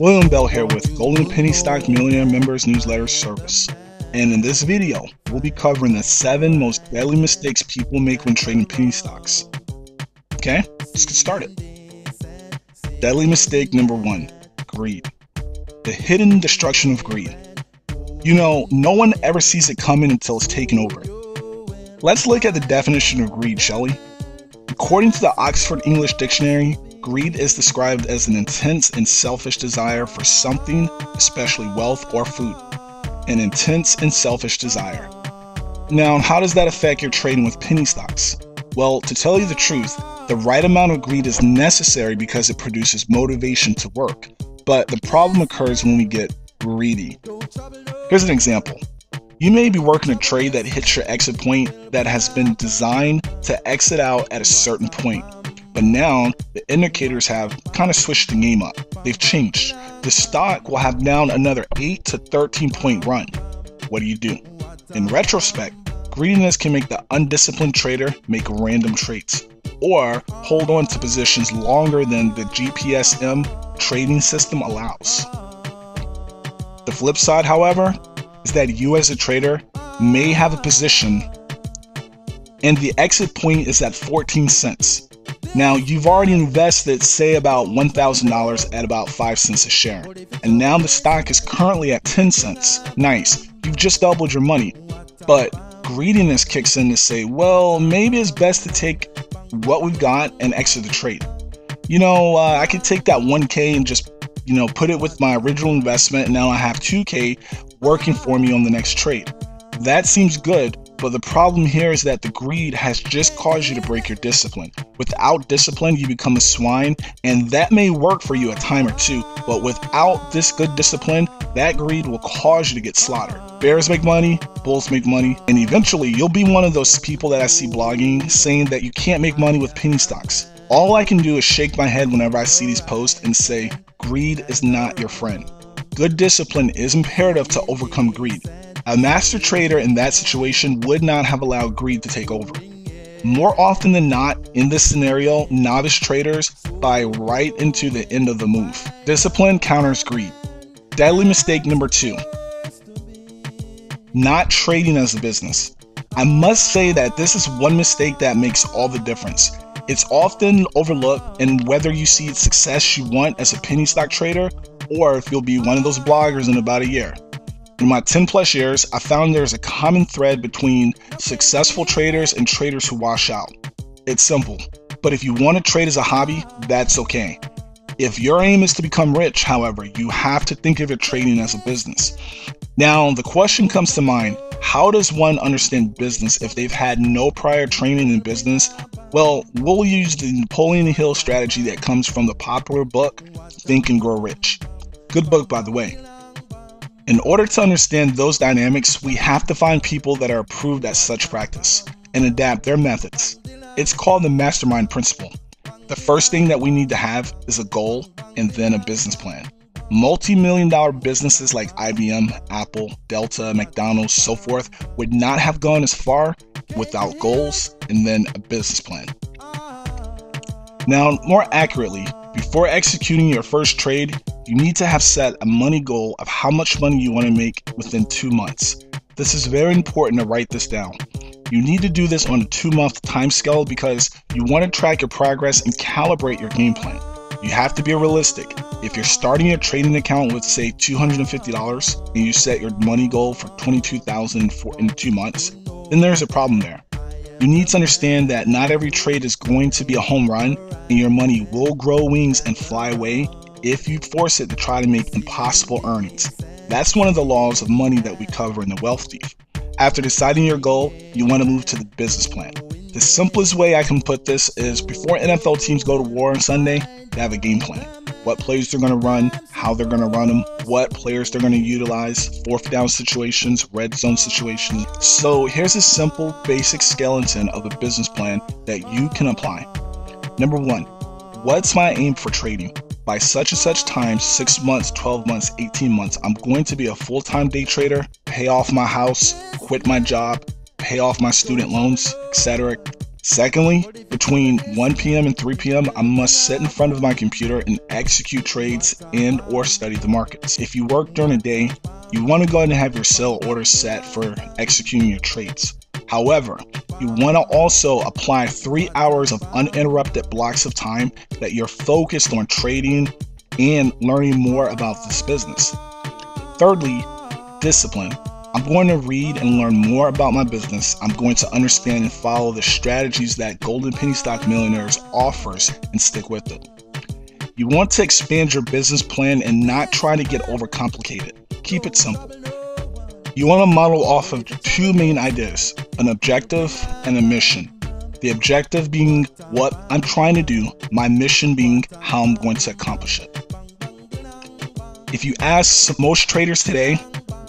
William Bell here with Golden Penny Stock Millionaire Members Newsletter Service. And in this video, we'll be covering the 7 most deadly mistakes people make when trading penny stocks. Okay, let's get started. Deadly mistake number 1, greed. The hidden destruction of greed. You know, no one ever sees it coming until it's taken over. Let's look at the definition of greed, shall we? According to the Oxford English Dictionary, greed is described as an intense and selfish desire for something, especially wealth or food. An intense and selfish desire. Now, how does that affect your trading with penny stocks? Well, to tell you the truth, the right amount of greed is necessary because it produces motivation to work. But the problem occurs when we get greedy. Here's an example. You may be working a trade that hits your exit point that has been designed to exit out at a certain point. But now, the indicators have kind of switched the game up. They've changed. The stock will have now another 8 to 13 point run. What do? In retrospect, greediness can make the undisciplined trader make random trades, or hold on to positions longer than the GPSM trading system allows. The flip side, however, is that you as a trader may have a position and the exit point is at 14 cents. Now, you've already invested, say, about $1,000 at about 5 cents a share, and now the stock is currently at 10 cents. Nice, you've just doubled your money. But greediness kicks in to say, well, maybe it's best to take what we've got and exit the trade. I could take that 1K and just, put it with my original investment, and now I have 2K working for me on the next trade. That seems good. But the problem here is that the greed has just caused you to break your discipline. Without discipline, you become a swine, and that may work for you a time or two, but without this good discipline, that greed will cause you to get slaughtered. Bears make money, bulls make money, and eventually you'll be one of those people that I see blogging saying that you can't make money with penny stocks. All I can do is shake my head whenever I see these posts and say, greed is not your friend. Good discipline is imperative to overcome greed. A master trader in that situation would not have allowed greed to take over. More often than not, in this scenario, novice traders buy right into the end of the move. Discipline counters greed. Deadly mistake number 2. Not trading as a business. I must say that this is one mistake that makes all the difference. It's often overlooked, and whether you see the success you want as a penny stock trader, or if you'll be one of those bloggers in about a year. In my 10 plus years, I found there's a common thread between successful traders and traders who wash out. It's simple, but if you want to trade as a hobby, that's okay. If your aim is to become rich, however, you have to think of your trading as a business. Now, the question comes to mind, how does one understand business if they've had no prior training in business? Well, we'll use the Napoleon Hill strategy that comes from the popular book, Think and Grow Rich. Good book, by the way. In order to understand those dynamics, we have to find people that are approved at such practice and adapt their methods. It's called the mastermind principle. The first thing that we need to have is a goal and then a business plan. Multi-million-dollar businesses like IBM, Apple, Delta, McDonald's, so forth would not have gone as far without goals and then a business plan. Now, more accurately, before executing your first trade, you need to have set a money goal of how much money you want to make within 2 months. This is very important to write this down. You need to do this on a 2-month time scale because you want to track your progress and calibrate your game plan. You have to be realistic. If you're starting a trading account with, say, $250 and you set your money goal for $22,000 in 2 months, then there's a problem there. You need to understand that not every trade is going to be a home run, and your money will grow wings and fly away if you force it to try to make impossible earnings. That's one of the laws of money that we cover in the Wealth Thief. After deciding your goal, you want to move to the business plan. The simplest way I can put this is before NFL teams go to war on Sunday, they have a game plan. What plays they're going to run, how they're going to run them, what players they're going to utilize, fourth down situations, red zone situations. So here's a simple, basic skeleton of a business plan that you can apply. Number 1, What's my aim for trading? By such and such time, 6 months, 12 months, 18 months, I'm going to be a full-time day trader, pay off my house, quit my job, pay off my student loans, etc. Secondly, between 1 p.m. and 3 p.m., I must sit in front of my computer and execute trades and or study the markets. If you work during the day, you want to go ahead and have your sell orders set for executing your trades. However, you want to also apply 3 hours of uninterrupted blocks of time that you're focused on trading and learning more about this business. Thirdly, discipline. I'm going to read and learn more about my business. I'm going to understand and follow the strategies that Golden Penny Stock Millionaires offers and stick with it. You want to expand your business plan and not try to get overcomplicated. Keep it simple. You want to model off of 2 main ideas, an objective and a mission. The objective being what I'm trying to do, my mission being how I'm going to accomplish it. If you ask most traders today,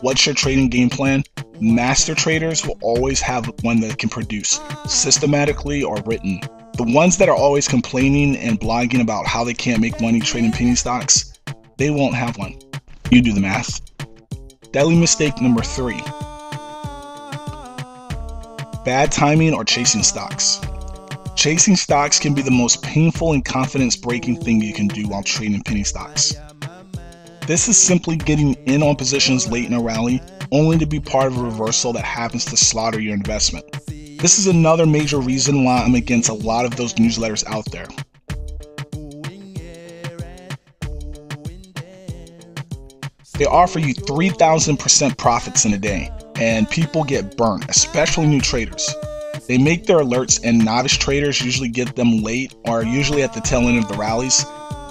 what's your trading game plan? Master traders will always have one that can produce, systematically or written. The ones that are always complaining and blogging about how they can't make money trading penny stocks, they won't have one. You do the math. Deadly mistake number 3. Bad timing or chasing stocks. Chasing stocks can be the most painful and confidence-breaking thing you can do while trading penny stocks. This is simply getting in on positions late in a rally, only to be part of a reversal that happens to slaughter your investment. This is another major reason why I'm against a lot of those newsletters out there. They offer you 3,000% profits in a day, and people get burnt, especially new traders. They make their alerts, and novice traders usually get them late or usually at the tail end of the rallies.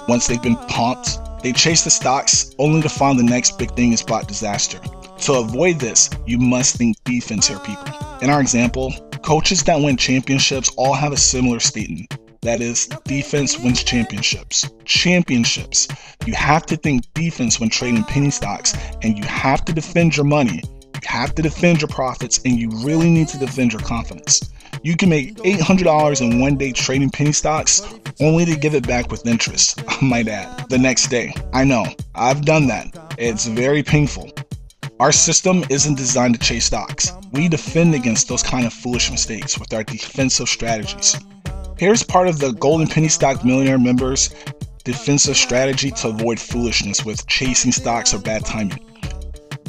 Once they've been pumped, they chase the stocks only to find the next big thing is bot disaster. To avoid this, you must think defense here, people. In our example, coaches that win championships all have a similar statement. That is, defense wins championships. Championships. You have to think defense when trading penny stocks, and you have to defend your money. You have to defend your profits, and you really need to defend your confidence. You can make $800 in 1 day trading penny stocks, only to give it back with interest, I might add, the next day. I know, I've done that. It's very painful. Our system isn't designed to chase stocks. We defend against those kind of foolish mistakes with our defensive strategies. Here's part of the Golden Penny Stock Millionaire members' defensive strategy to avoid foolishness with chasing stocks or bad timing.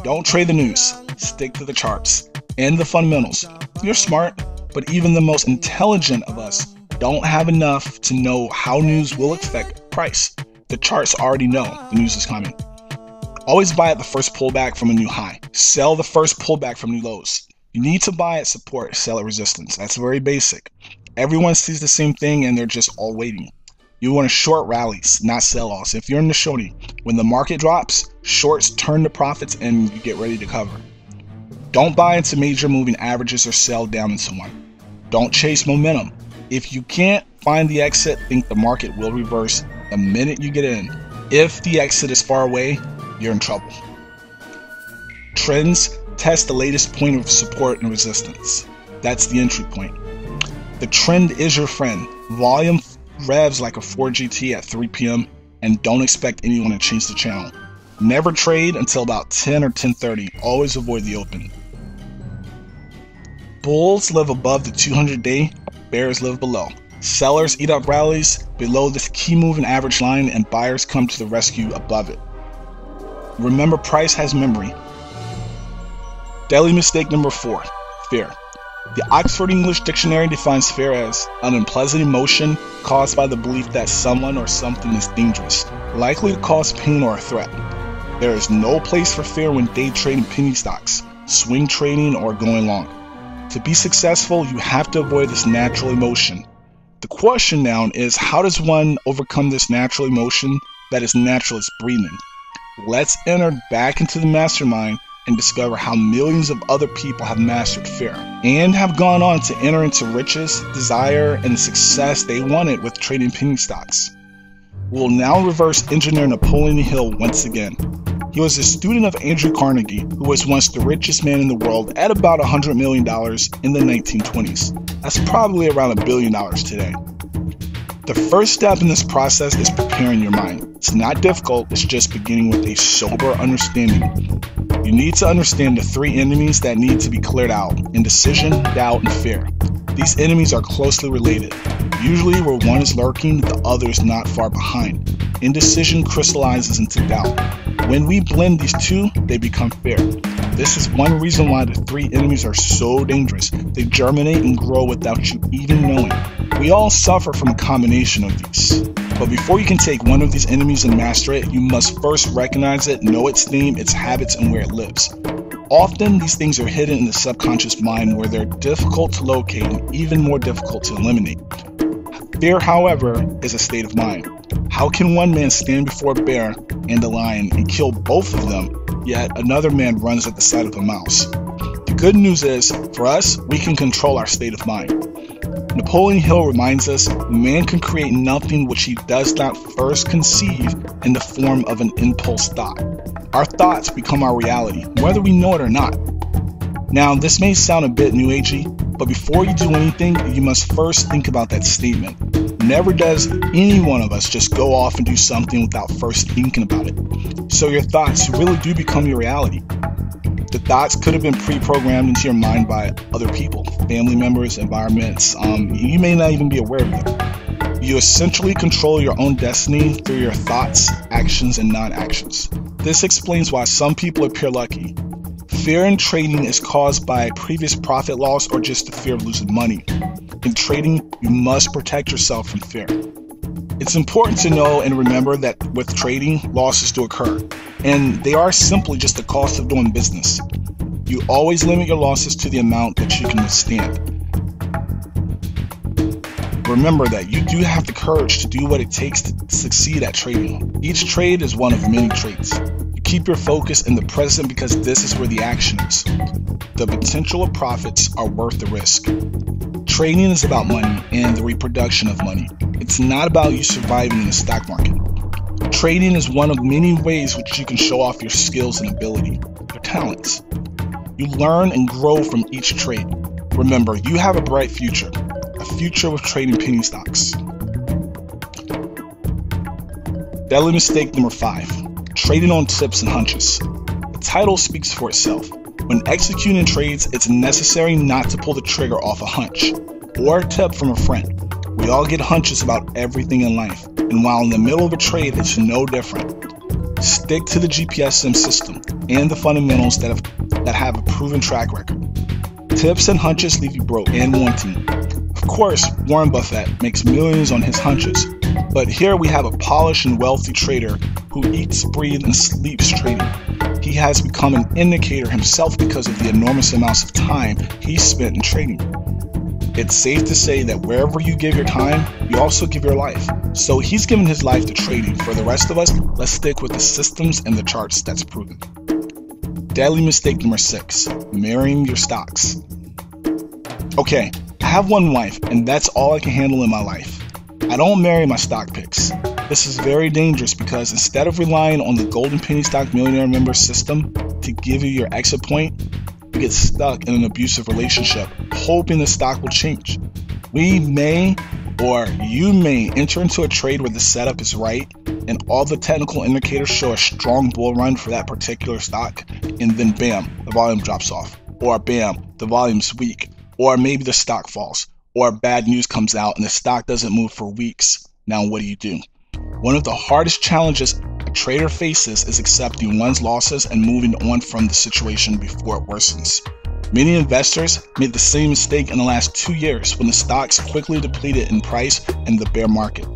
Don't trade the news. Stick to the charts and the fundamentals. You're smart, but even the most intelligent of us don't have enough to know how news will affect price. The charts already know the news is coming. Always buy at the first pullback from a new high. Sell the first pullback from new lows. You need to buy at support, sell at resistance. That's very basic. Everyone sees the same thing and they're just all waiting. You want to short rallies, not sell-offs. If you're in the shorting, when the market drops, shorts turn to profits and you get ready to cover. Don't buy into major moving averages or sell down into one. Don't chase momentum. If you can't find the exit, think the market will reverse the minute you get in. If the exit is far away, you're in trouble. Trends test the latest point of support and resistance. That's the entry point. The trend is your friend. Volume revs like a Ford GT at 3 p.m. and don't expect anyone to change the channel. Never trade until about 10 or 10:30. Always avoid the open. Bulls live above the 200-day, bears live below. Sellers eat up rallies below this key moving average line and buyers come to the rescue above it. Remember, price has memory. Deadly mistake number 4, fear. The Oxford English Dictionary defines fear as an unpleasant emotion caused by the belief that someone or something is dangerous, likely to cause pain or a threat. There is no place for fear when day trading penny stocks, swing trading, or going long. To be successful, you have to avoid this natural emotion. The question now is, how does one overcome this natural emotion that is natural as breathing? Let's enter back into the mastermind and discover how millions of other people have mastered fear and have gone on to enter into riches, desire, and the success they wanted with trading penny stocks. We'll now reverse engineer Napoleon Hill once again. He was a student of Andrew Carnegie, who was once the richest man in the world at about $100 million in the 1920s. That's probably around $1 billion today. The first step in this process is preparing your mind. It's not difficult, it's just beginning with a sober understanding. You need to understand the three enemies that need to be cleared out: indecision, doubt, and fear. These enemies are closely related. Usually where one is lurking, the other is not far behind. Indecision crystallizes into doubt. When we blend these two, they become fear. This is one reason why the three enemies are so dangerous. They germinate and grow without you even knowing. We all suffer from a combination of these. But before you can take one of these enemies and master it, you must first recognize it, know its name, its habits, and where it lives. Often, these things are hidden in the subconscious mind where they're difficult to locate and even more difficult to eliminate. Fear, however, is a state of mind. How can one man stand before a bear and a lion and kill both of them, yet another man runs at the sight of a mouse? The good news is, for us, we can control our state of mind. Napoleon Hill reminds us, man can create nothing which he does not first conceive in the form of an impulse thought. Our thoughts become our reality, whether we know it or not. Now, this may sound a bit new agey, but before you do anything, you must first think about that statement. Never does any one of us just go off and do something without first thinking about it. So your thoughts really do become your reality. The thoughts could have been pre-programmed into your mind by other people, family members, environments. You may not even be aware of them. You essentially control your own destiny through your thoughts, actions, and non-actions. This explains why some people appear lucky. Fear in trading is caused by previous profit loss or just the fear of losing money. In trading, you must protect yourself from fear. It's important to know and remember that with trading, losses do occur, and they are simply just the cost of doing business. You always limit your losses to the amount that you can withstand. Remember that you do have the courage to do what it takes to succeed at trading. Each trade is one of many traits. You keep your focus in the present because this is where the action is. The potential of profits are worth the risk. Trading is about money and the reproduction of money. It's not about you surviving in the stock market. Trading is one of many ways which you can show off your skills and ability, your talents. You learn and grow from each trade. Remember, you have a bright future, a future with trading penny stocks. Deadly mistake number 5, trading on tips and hunches. The title speaks for itself. When executing trades, it's necessary not to pull the trigger off a hunch or a tip from a friend. We all get hunches about everything in life, and while in the middle of a trade, it's no different. Stick to the GPSM system and the fundamentals that have a proven track record. Tips and hunches leave you broke and wanting. Of course, Warren Buffett makes millions on his hunches, but here we have a polished and wealthy trader who eats, breathes, and sleeps trading. He has become an indicator himself because of the enormous amounts of time he spent in trading. It's safe to say that wherever you give your time, you also give your life. So he's given his life to trading. For the rest of us, let's stick with the systems and the charts that's proven. Deadly mistake number 6, marrying your stocks. Okay, I have one wife, and that's all I can handle in my life. I don't marry my stock picks. This is very dangerous because instead of relying on the Golden Penny Stock Millionaire Member system to give you your exit point, you get stuck in an abusive relationship, hoping the stock will change. We may, or you may, enter into a trade where the setup is right and all the technical indicators show a strong bull run for that particular stock, and then bam, the volume drops off, or bam, the volume's weak, or maybe the stock falls, or bad news comes out and the stock doesn't move for weeks. Now what do? One of the hardest challenges a trader faces is accepting one's losses and moving on from the situation before it worsens. Many investors made the same mistake in the last 2 years when the stocks quickly depleted in price in the bear market.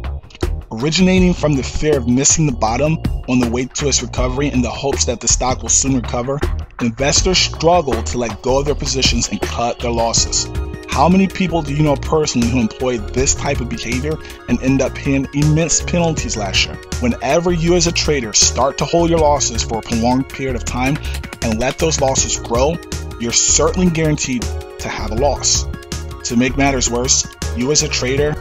Originating from the fear of missing the bottom on the way to its recovery in the hopes that the stock will soon recover, investors struggle to let go of their positions and cut their losses. How many people do you know personally who employed this type of behavior and end up paying immense penalties last year? Whenever you as a trader start to hold your losses for a prolonged period of time and let those losses grow, you're certainly guaranteed to have a loss. To make matters worse, you as a trader,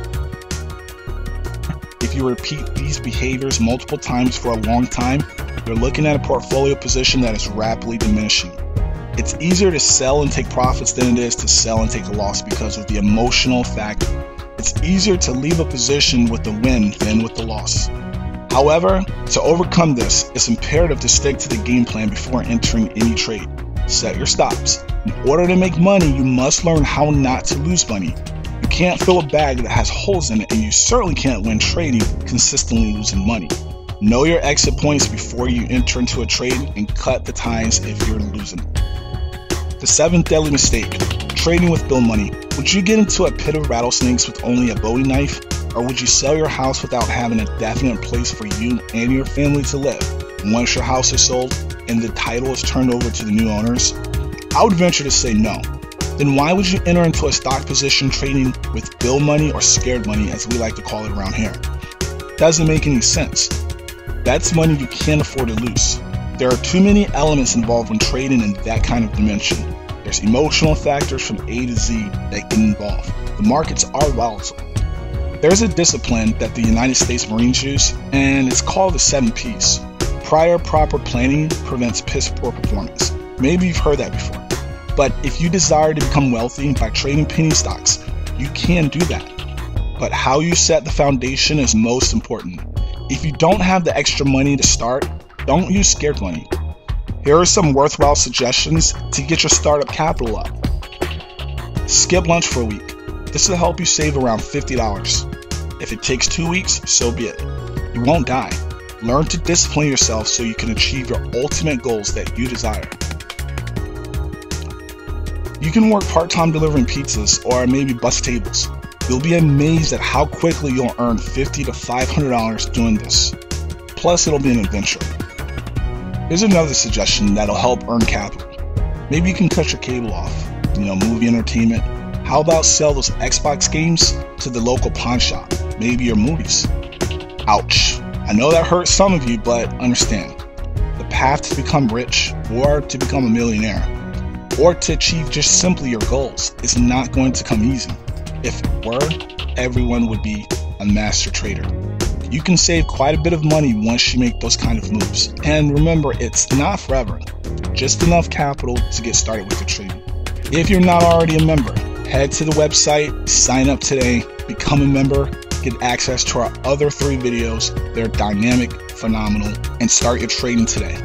if you repeat these behaviors multiple times for a long time, you're looking at a portfolio position that is rapidly diminishing. It's easier to sell and take profits than it is to sell and take a loss because of the emotional factor. It's it's easier to leave a position with the win than with the loss. However, to overcome this, it's imperative to stick to the game plan before entering any trade. Set your stops. In order to make money, you must learn how not to lose money. You can't fill a bag that has holes in it, and you certainly can't win trading consistently losing money. Know your exit points before you enter into a trade and cut the ties if you're losing. The 7th deadly mistake, trading with bill money. Would you get into a pit of rattlesnakes with only a Bowie knife? Or would you sell your house without having a definite place for you and your family to live once your house is sold and the title is turned over to the new owners? I would venture to say no. Then why would you enter into a stock position trading with bill money, or scared money as we like to call it around here? Doesn't make any sense. That's money you can't afford to lose. There are too many elements involved when trading in that kind of dimension. There's emotional factors from A to Z that get involved. The markets are volatile. There's a discipline that the United States Marines use, and it's called the 7 Ps. Prior proper planning prevents piss poor performance. Maybe you've heard that before. But if you desire to become wealthy by trading penny stocks, you can do that. But how you set the foundation is most important. If you don't have the extra money to start, don't use scared money. Here are some worthwhile suggestions to get your startup capital up. Skip lunch for a week. This will help you save around $50. If it takes 2 weeks, so be it. You won't die. Learn to discipline yourself so you can achieve your ultimate goals that you desire. You can work part-time delivering pizzas or maybe bus tables. You'll be amazed at how quickly you'll earn $50 to $500 doing this. Plus, it'll be an adventure. Here's another suggestion that'll help earn capital. Maybe you can cut your cable off, movie entertainment. How about sell those Xbox games to the local pawn shop, maybe your movies? Ouch. I know that hurts some of you, but understand. The path to become rich, or to become a millionaire, or to achieve just simply your goals is not going to come easy. If it were, everyone would be a master trader. You can save quite a bit of money once you make those kind of moves. And remember, it's not forever, just enough capital to get started with your trading. If you're not already a member, head to the website, sign up today, become a member, get access to our other 3 videos. They're dynamic, phenomenal, and start your trading today.